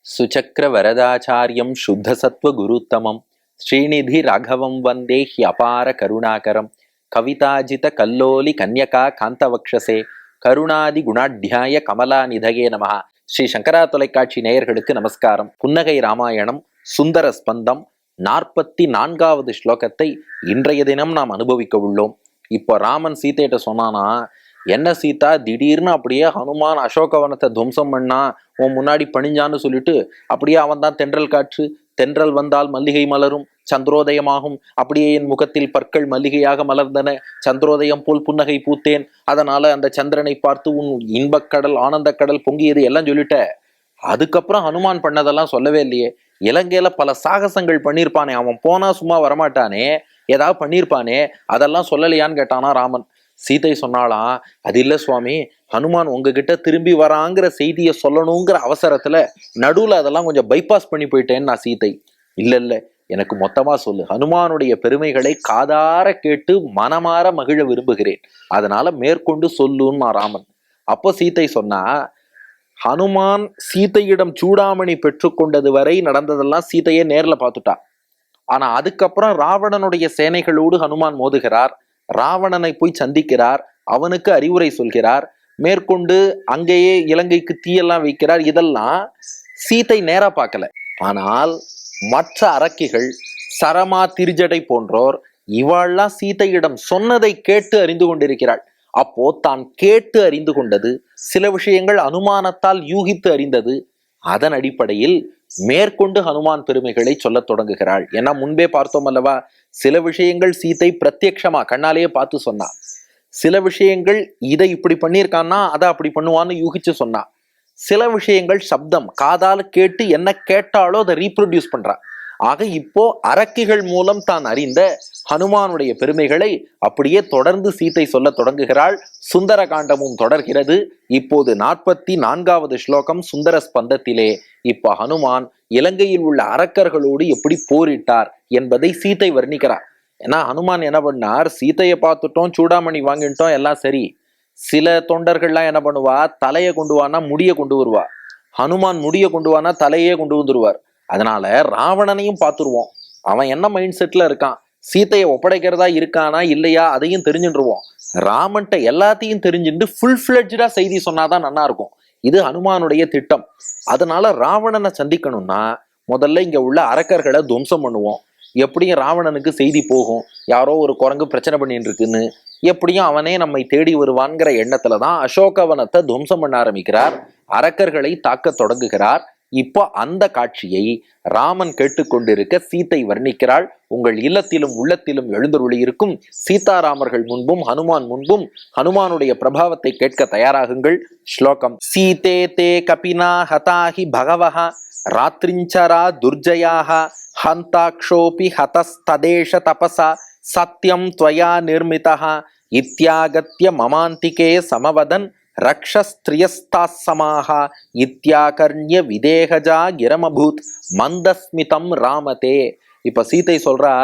சுச்சக்ர வரதாச்சாரியம் சுத்தசத்வ குருத்தமம் ஸ்ரீநிதி ராகவம் வந்தே அபார கருணாகரம் கவிதாஜித கல்லோலி கன்யகா காந்தவக்ஷசே கருணாதி குணாட்யாய கமலா நிதயே நமஹ. ஸ்ரீ சங்கரா தொலைக்காட்சி நேயர்களுக்கு நமஸ்காரம். புன்னகை ராமாயணம் சுந்தர ஸ்பந்தம் 44வது ஸ்லோகத்தை இன்றைய தினம் நாம் அனுபவிக்க உள்ளோம். இப்போ ராமன் சீதையிட்ட சொன்னானா, என்ன சீதா திடீர்னு அப்படியே ஹனுமான் அசோகவனத்தை துவம்சம் பண்ணா, உன் முன்னாடி பணிஞ்சான்னு சொல்லிட்டு அப்படியே அவன் தான் தென்றல் காற்று, தென்றல் வந்தால் மல்லிகை மலரும், சந்திரோதயமாகும், அப்படியே என் முகத்தில் பற்கள் மல்லிகையாக மலர்ந்தன, சந்திரோதயம் போல் புன்னகை பூத்தேன், அதனால அந்த சந்திரனை பார்த்து உன் இன்பக்கடல் ஆனந்த கடல் பொங்கியது எல்லாம் சொல்லிட்ட. அதுக்கப்புறம் ஹனுமான் பண்ணதெல்லாம் சொல்லவே இல்லையே. இலங்கையில பல சாகசங்கள் பண்ணியிருப்பானே, அவன் போனா சும்மா வரமாட்டானே, ஏதாவது பண்ணியிருப்பானே, அதெல்லாம் சொல்லலையான்னு கேட்டானா ராமன். சீதை சொன்னாலாம், அது இல்ல சுவாமி, ஹனுமான் உங்ககிட்ட திரும்பி வராங்கிற செய்தியை சொல்லணுங்கிற அவசரத்துல நடுவுல அதெல்லாம் கொஞ்சம் பைபாஸ் பண்ணி போயிட்டேன்னு நான் சீதை. இல்ல எனக்கு மொத்தமா சொல்லு, ஹனுமானுடைய பெருமைகளை காதார கேட்டு மனமாற மகிழ விரும்புகிறேன், அதனால மேற்கொண்டு சொல்லுன்னு நான் ராமன். அப்போ சீதை சொன்னா, ஹனுமான் சீதையிடம் சூடாமணி பெற்றுக்கொண்டது வரை நடந்ததெல்லாம் சீதையே நேர்ல பார்த்துட்டா. ஆனா அதுக்கப்புறம் ராவணனுடைய சேனைகளோடு ஹனுமான் மோதுகிறார், ராவணனை போய் சந்திக்கிறார், அவனுக்கு அறிவுரை சொல்கிறார், மேற்கொண்டு அங்கேயே இலங்கைக்கு தீயெல்லாம் வைக்கிறார். இதெல்லாம் சீதை நேரா பார்க்கல. ஆனால் மற்ற அரக்கிகள் சரமா திரிஜடை போன்றோர் இவாள்லாம் சீதையிடம் சொன்னதை கேட்டு அறிந்து கொண்டிருக்கிறாள். அப்போ தான் கேட்டு அறிந்து கொண்டது, சில விஷயங்கள் அனுமானத்தால் யூகித்து அறிந்தது, அதன் அடிப்படையில் மேற்கொண்டு ஹனுமான் பெருமைகளை சொல்ல தொடங்குகிறாள். ஏன்னா முன்பே பார்த்தோம் அல்லவா, சில விஷயங்கள் சீதை பிரத்யக்ஷமா கண்ணாலேயே பார்த்து சொன்னா, சில விஷயங்கள் இதை இப்படி பண்ணியிருக்கான்னா அதை அப்படி பண்ணுவான்னு யூகிச்சு சொன்னா, சில விஷயங்கள் சப்தம் காதால கேட்டு என்ன கேட்டாலோ அதை ரீப்ரொடியூஸ் பண்றா. ஆக இப்போ அரக்கிகள் மூலம் தான் அறிந்த ஹனுமானுடைய பெருமைகளை அப்படியே தொடர்ந்து சீதை சொல்ல தொடங்குகிறாள். சுந்தர காண்டமும் தொடர்கிறது. இப்போது 44வது ஸ்லோகம் சுந்தர ஸ்பந்தத்திலே இப்ப ஹனுமான் இலங்கையில் உள்ள அரக்கர்களோடு எப்படி போரிட்டார் என்பதை சீதை வர்ணிக்கிறார். ஏன்னா ஹனுமான் என்ன பண்ணார், சீதையை பார்த்துட்டோம், சூடாமணி வாங்கிட்டோம், எல்லாம் சரி. சில தொண்டர்கள்லாம் என்ன பண்ணுவா, தலையை கொண்டு வானா முடிய கொண்டு வருவா. ஹனுமான் முடிய கொண்டு வானா தலையே கொண்டு வந்துருவார். அதனால ராவணனையும் பார்த்துருவோம், அவன் என்ன மைண்ட் செட்ல இருக்கான், சீதையை ஒப்படைக்கிறதா இருக்கானா இல்லையா அதையும் தெரிஞ்சுருவோம். ராமன்ட்ட எல்லாத்தையும் தெரிஞ்சுட்டு ஃபுல் ஃபிளட்ஜா செய்தி சொன்னாதான் நல்லா இருக்கும். இது ஹனுமானுடைய திட்டம். அதனால ராவணனை சந்திக்கணும்னா முதல்ல இங்க உள்ள அரக்கர்களை துவம்சம் பண்ணுவோம். எப்படியும் ராவணனுக்கு செய்தி போகும், யாரோ ஒரு குரங்கு பிரச்சனை பண்ணிட்டு இருக்குன்னு, எப்படியும் அவனே நம்மை தேடி வருவான்கிற எண்ணத்துலதான் அசோகவனத்தை துவம்சம் பண்ண ஆரம்பிக்கிறார், அரக்கர்களை தாக்க தொடங்குகிறார். இப்போ அந்த காட்சியை ராமன் கேட்டுக்கொண்டிருக்க சீதை வர்ணிக்கிறாள். உங்கள் இல்லத்திலும் உள்ளத்திலும் எழுந்தருளி இருக்கும் சீதாராமர்கள் முன்பும் ஹனுமான் முன்பும் ஹனுமானுடைய பிரபாவத்தை கேட்க தயாராகுங்கள். ஸ்லோகம். சீதே தே கபினா ஹதாஹி பகவஹ ராத்ரிஞ்சரா துர்ஜயாக ஹந்தாக்ஷோபி ஹதஸ்ததேஷ தபசா சத்யம் த்வயா நிர்மிதஹ இத்யாகத்ய மமாந்திகே சமவதன் ரக்ஷஸ்திரியஸ்தாசமாக இத்யாகர்ணிய விதேகஜா கிரமபூத் மந்தஸ்மிதம் ராமதே. இப்ப சீதை சொல்றா,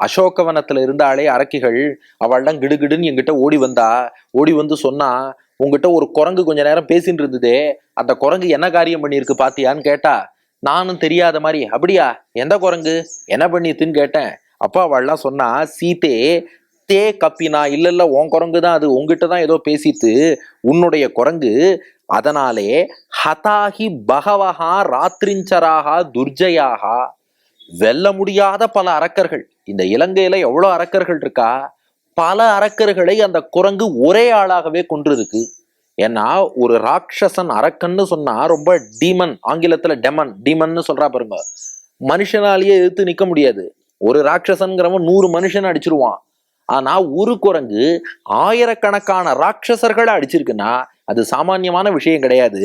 அசோகவனத்துல இருந்தாலே அரக்கிகள், அவள்லாம் கிடுகிடுன்னு என்கிட்ட ஓடி வந்து சொன்னா, உங்ககிட்ட ஒரு குரங்கு கொஞ்ச நேரம் பேசிட்டு இருந்ததே, அந்த குரங்கு என்ன காரியம் பண்ணிருக்கு பாத்தியான்னு கேட்டா, நானும் தெரியாத மாதிரி, அப்படியா எந்த குரங்கு என்ன பண்ணிட்டுன்னு கேட்டேன். அப்பா அவள்லாம் சொன்னா, சீதே தே கப்பினா, இல்ல உன் குரங்கு தான் அது, உங்ககிட்ட தான் ஏதோ பேசித்து, உன்னுடைய குரங்கு. அதனாலே ஹதாஹி பகவஹா ராத்ரிஞ்சராகா துர்ஜயாகா, வெல்ல முடியாத பல அரக்கர்கள், இந்த இலங்கையில எவ்வளவு அரக்கர்கள் இருக்கா, பல அரக்கர்களை அந்த குரங்கு ஒரே ஆளாகவே கொன்றிருக்கு. ஏன்னா ஒரு ராட்சசன் அரக்கன்னு சொன்னா ரொம்ப டீமன், ஆங்கிலத்துல டீமன்னு சொல்றா பாருங்க, மனுஷனாலேயே எதிர்த்து நிக்க முடியாது. ஒரு ராட்சசன்கிறவன் 100 மனுஷன் அடிச்சிருவான். ஆனா ஒரு குரங்கு ஆயிரக்கணக்கான ராட்சசர்களை அடிச்சிருக்குன்னா அது சாமானியமான விஷயம் கிடையாது.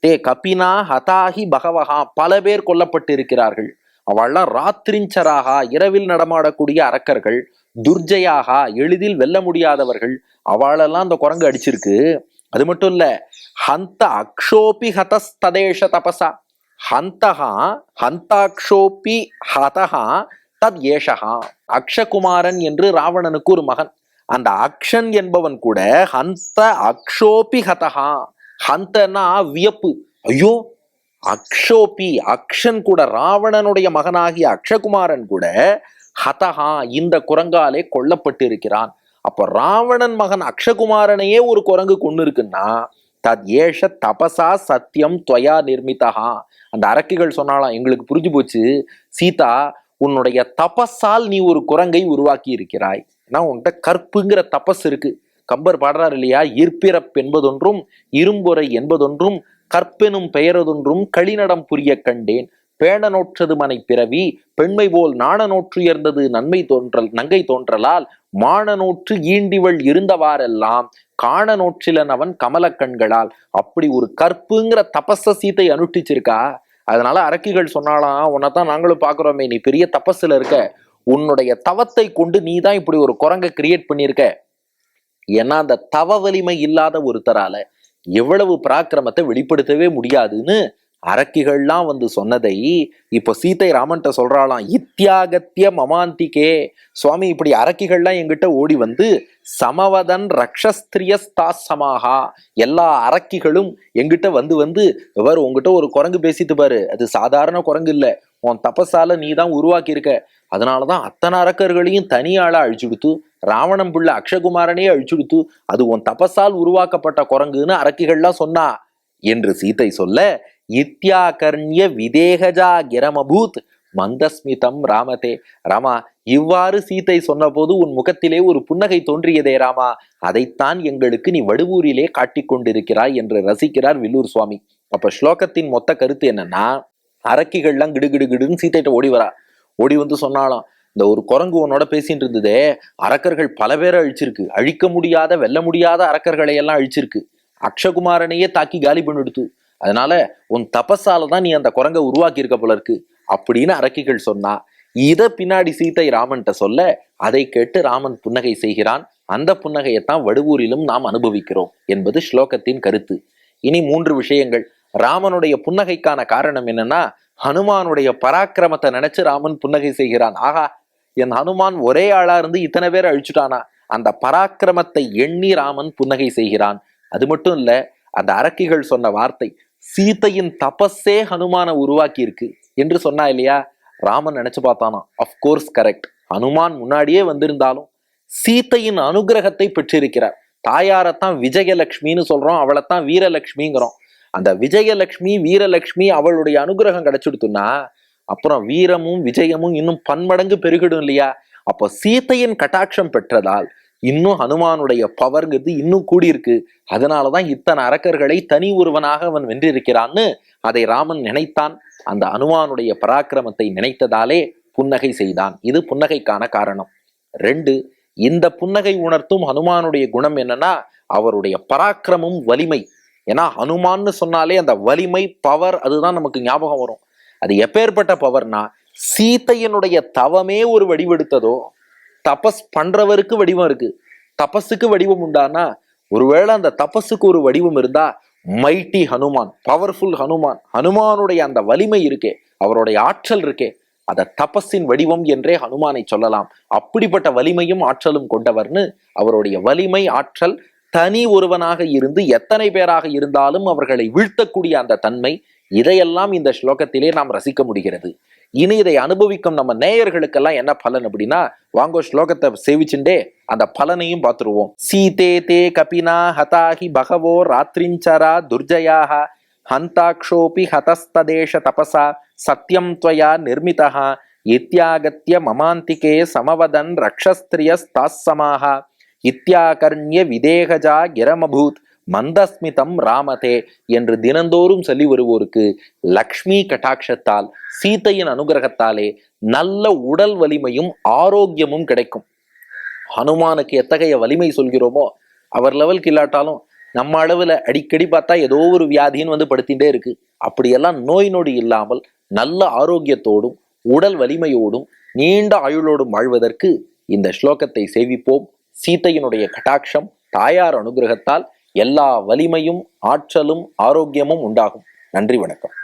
தே கபினா ஹதாஹி பகவஹா, பல பேர் கொல்லப்பட்டு இருக்கிறார்கள். அவள்லாம் ராத்திரிஞ்சராகா, இரவில் நடமாடக்கூடிய அரக்கர்கள், துர்ஜயாகா, எளிதில் வெல்ல முடியாதவர்கள், அவளெல்லாம் அந்த குரங்கு அடிச்சிருக்கு. அது மட்டும் இல்ல, ஹந்த அக்ஷோபி ஹதஸ்ததேஷ தபசா, ஹந்தஹா ஹந்தாக்ஷோபி ஹதஹா தத் ஏஷகா. அக்ஷகுமாரன் என்று ராவணனுக்கு ஒரு மகன், அந்த அக்ஷன் என்பவன் கூட ஹந்த அக்ஷோபி ஹதஹா, ஹந்தனா வியப்பு, ஐயோ அக்ஷோபி அக்ஷன் கூட, ராவணனுடைய மகனாகிய அக்ஷகுமாரன் கூட ஹதஹா இந்த குரங்காலே கொல்லப்பட்டு இருக்கிறான். அப்போ ராவணன் மகன் அக்ஷகுமாரனையே ஒரு குரங்கு கொண்டு இருக்குன்னா தத் ஏஷ தபசா சத்தியம் துவயா நிர்மிதா. அந்த அரக்கிகள் சொன்னாலாம், எங்களுக்கு புரிஞ்சு போச்சு சீதா, உன்னுடைய தபஸால் நீ ஒரு குரங்கை உருவாக்கி இருக்கிறாய். ஏன்னா உன்கிட்ட கற்புங்கிற தபஸ் இருக்கு. கம்பர் பாடுறாரு இல்லையா, ஈர்ப்பிறப் என்பதொன்றும் இரும்பொறை என்பதொன்றும் கற்பெனும் பெயரதொன்றும் களிநடம் புரிய கண்டேன். பேணநோற்றது மனை பிறவி பெண்மை போல் நாணநோற்றுயர்ந்தது நங்கை தோன்றலால் மாணநோற்று ஈண்டிவள் இருந்தவாறெல்லாம் காண நோற்றிலன் அவன் கமல கண்களால். அப்படி ஒரு கற்புங்கிற தபஸ சீத்தை அனுஷ்டிச்சிருக்கா. அதனால அரக்கிகள் சொன்னாலாம், உன்னைத்தான் நாங்களும் பாக்குறோமே, நீ பெரிய தபஸ்ல இருக்க, உன்னுடைய தவத்தை கொண்டு நீ தான் இப்படி ஒரு குரங்கை கிரியேட் பண்ணியிருக்க. ஏன்னா அந்த தவ வலிமை இல்லாத ஒருத்தரால எவ்வளவு பராக்கிரமத்தை வெளிப்படுத்தவே முடியாதுன்னு அரக்கிகள்லாம் வந்து சொன்னதை இப்போ சீதை ராமன்ட்ட சொல்றாளாம். இத்தியாகத்திய மமாந்திகே, சுவாமி இப்படி அரக்கிகள்லாம் எங்கிட்ட ஓடி வந்து சமவதன் ரக்ஷஸ்திரியஸ்தாசமாகா, எல்லா அரக்கிகளும் எங்கிட்ட வந்து வந்து இவர் உங்ககிட்ட ஒரு குரங்கு பேசிட்டு பாரு, அது சாதாரண குரங்கு இல்லை, உன் தபஸால நீ தான் உருவாக்கி இருக்க, அதனாலதான் அத்தனை அரக்கர்களையும் தனியாளா அழிச்சுடுத்து, ராவணம் பிள்ளை அக்ஷகுமாரனே அழிச்சுடுத்து, அது உன் தபஸால் உருவாக்கப்பட்ட குரங்குன்னு அரக்கிகள்லாம் சொன்னா என்று சீதை சொல்ல, இத்யாகர்ணிய விதேகஜா கிரமபூத் மந்தஸ்மிதம் ராமதே. ராமா, இவ்வாறு சீதை சொன்ன போது உன் முகத்திலே ஒரு புன்னகை தோன்றியதே ராமா, அதைத்தான் எங்களுக்கு நீ வடுவூரிலே காட்டிக் கொண்டிருக்கிறாய் என்று ரசிக்கிறார் வில்லூர் சுவாமி. அப்ப ஸ்லோகத்தின் மொத்த கருத்து என்னன்னா, அரக்கிகள்லாம் கிடுகிடுகிடுன்னு சீதைட்ட ஓடி வரா. ஓடி வந்து சொன்னாலாம், இந்த ஒரு குரங்கு உன்னோட பேசிட்டு இருந்ததே, அரக்கர்கள் பல பேரை அழிச்சிருக்கு, அழிக்க முடியாத வெல்ல முடியாத அரக்கர்களை எல்லாம் அழிச்சிருக்கு, அக்ஷகுமாரனையே தாக்கி காலி பண்ணிடுத்து, அதனால உன் தபஸால தான் நீ அந்த குரங்கை உருவாக்கி இருக்க போல இருக்கு அப்படின்னு அரக்கிகள் சொன்னா. இத பின்னாடி சீதை ராமன்ட்ட சொல்ல, அதை கேட்டு ராமன் புன்னகை செய்கிறான். அந்த புன்னகையைத்தான் வடுவூரிலும் நாம் அனுபவிக்கிறோம் என்பது ஸ்லோகத்தின் கருத்து. இனி 3 விஷயங்கள். ராமனுடைய புன்னகைக்கான காரணம் என்னன்னா, ஹனுமானுடைய பராக்கிரமத்தை நினைச்சு ராமன் புன்னகை செய்கிறான். ஆகா, என் ஹனுமான் ஒரே ஆளா இருந்து இத்தனை பேர் அழிச்சுட்டானா, அந்த பராக்கிரமத்தை எண்ணி ராமன் புன்னகை செய்கிறான். அது மட்டும் இல்ல, அந்த அரக்கிகள் சொன்ன வார்த்தை சீதையின் தபஸே ஹனுமான உருவாக்கி இருக்கு என்று சொன்னா இல்லையா, ராமன் நினைச்சு பார்த்தானா, அப்கோர்ஸ் கரெக்ட், ஹனுமான் முன்னாடியே வந்திருந்தாலும் சீதையின் அனுகிரகத்தை பெற்றிருக்கிறார். தாயாரத்தான் விஜயலட்சுமின்னு சொல்றோம், அவளைத்தான் வீரலட்சுமிங்கிறோம். அந்த விஜயலட்சுமி வீரலட்சுமி அவளுடைய அனுகிரகம் கிடைச்சிடுத்துன்னா அப்புறம் வீரமும் விஜயமும் இன்னும் பன்மடங்கு பெருகிடும் இல்லையா. அப்போ சீதையின் கட்டாட்சம் பெற்றதால் இன்னும் ஹனுமானுடைய பவர்ங்கிறது இன்னும் கூடியிருக்கு. அதனாலதான் இத்தனை அரக்கர்களை தனி ஒருவனாக அவன் வென்றிருக்கிறான்னு அதை ராமன் நினைத்தான். அந்த ஹனுமானுடைய பராக்கிரமத்தை நினைத்ததாலே புன்னகை செய்தான். இது புன்னகைக்கான காரணம். 2, இந்த புன்னகை உணர்த்தும் ஹனுமானுடைய குணம் என்னன்னா, அவருடைய பராக்கிரமும் வலிமை. ஏன்னா ஹனுமான்னு சொன்னாலே அந்த வலிமை பவர் அதுதான் நமக்கு ஞாபகம் வரும். அது எப்பேற்பட்ட பவர்னா, சீதையனுடைய தவமே ஒரு வடிவெடுத்ததோ. தபஸ் பண்றவருக்கு வடிவம் இருக்கு, தபஸுக்கு வடிவம் உண்டானா, ஒருவேளை அந்த தபஸுக்கு ஒரு வடிவம் இருந்தா மைட்டி ஹனுமான், பவர்ஃபுல் ஹனுமான், ஹனுமானுடைய அந்த வலிமை இருக்கே, அவருடைய ஆற்றல் இருக்கே, அத தபஸின் வடிவம் என்றே ஹனுமானை சொல்லலாம். அப்படிப்பட்ட வலிமையும் ஆற்றலும் கொண்டவர்னு அவருடைய வலிமை ஆற்றல் தனி ஒருவனாக இருந்து எத்தனை பேராக இருந்தாலும் அவர்களை வீழ்த்தக்கூடிய அந்த தன்மை, இதையெல்லாம் இந்த ஸ்லோகத்திலே நாம் ரசிக்க முடிகிறது. இனி இதை அனுபவிக்கும் நம்ம நேயர்களுக்கெல்லாம் என்ன பலன் அப்படின்னா, வாங்கோ ஸ்லோகத்தை சேவிச்சுண்டே அந்த பலனையும் பார்த்துருவோம். சீதே தே கபினா ஹதாஹி பகவோ ராத்ரிஞ்சரா துர்ஜயாக ஹந்தாக்ஷோபி ஹதஸ்ததேஷ தபசா சத்யம் த்வயா நிர்மிதா இத்யாகத்ய மமாந்திகே சமவதன் ரக்ஷஸ்திரியஸ்தாசமாக இத்யாகர்ணிய விதேகஜா கிரமபூத் மந்தஸ்மிதம் ராமதே என்று தினந்தோறும் சொல்லி வருவோருக்கு லக்ஷ்மி கட்டாட்சத்தால் சீதையின் அனுகிரகத்தாலே நல்ல உடல் வலிமையும் ஆரோக்கியமும் கிடைக்கும். ஹனுமானுக்கு எத்தகைய வலிமை சொல்கிறோமோ, அவர் லெவலுக்கு இல்லாட்டாலும் நம்ம அளவுல அடிக்கடி பார்த்தா ஏதோ ஒரு வியாதின்னு வந்து படுத்திகிட்டே இருக்கு. அப்படியெல்லாம் நோய் நொடி இல்லாமல் நல்ல ஆரோக்கியத்தோடும் உடல் வலிமையோடும் நீண்ட ஆயுளோடும் வாழ்வதற்கு இந்த ஸ்லோகத்தை சேவிப்போம். சீதையினுடைய கட்டாட்சம் தாயார் அனுகிரகத்தால் எல்லா வலிமையும் ஆற்றலும் ஆரோக்கியமும் உண்டாகும். நன்றி, வணக்கம்.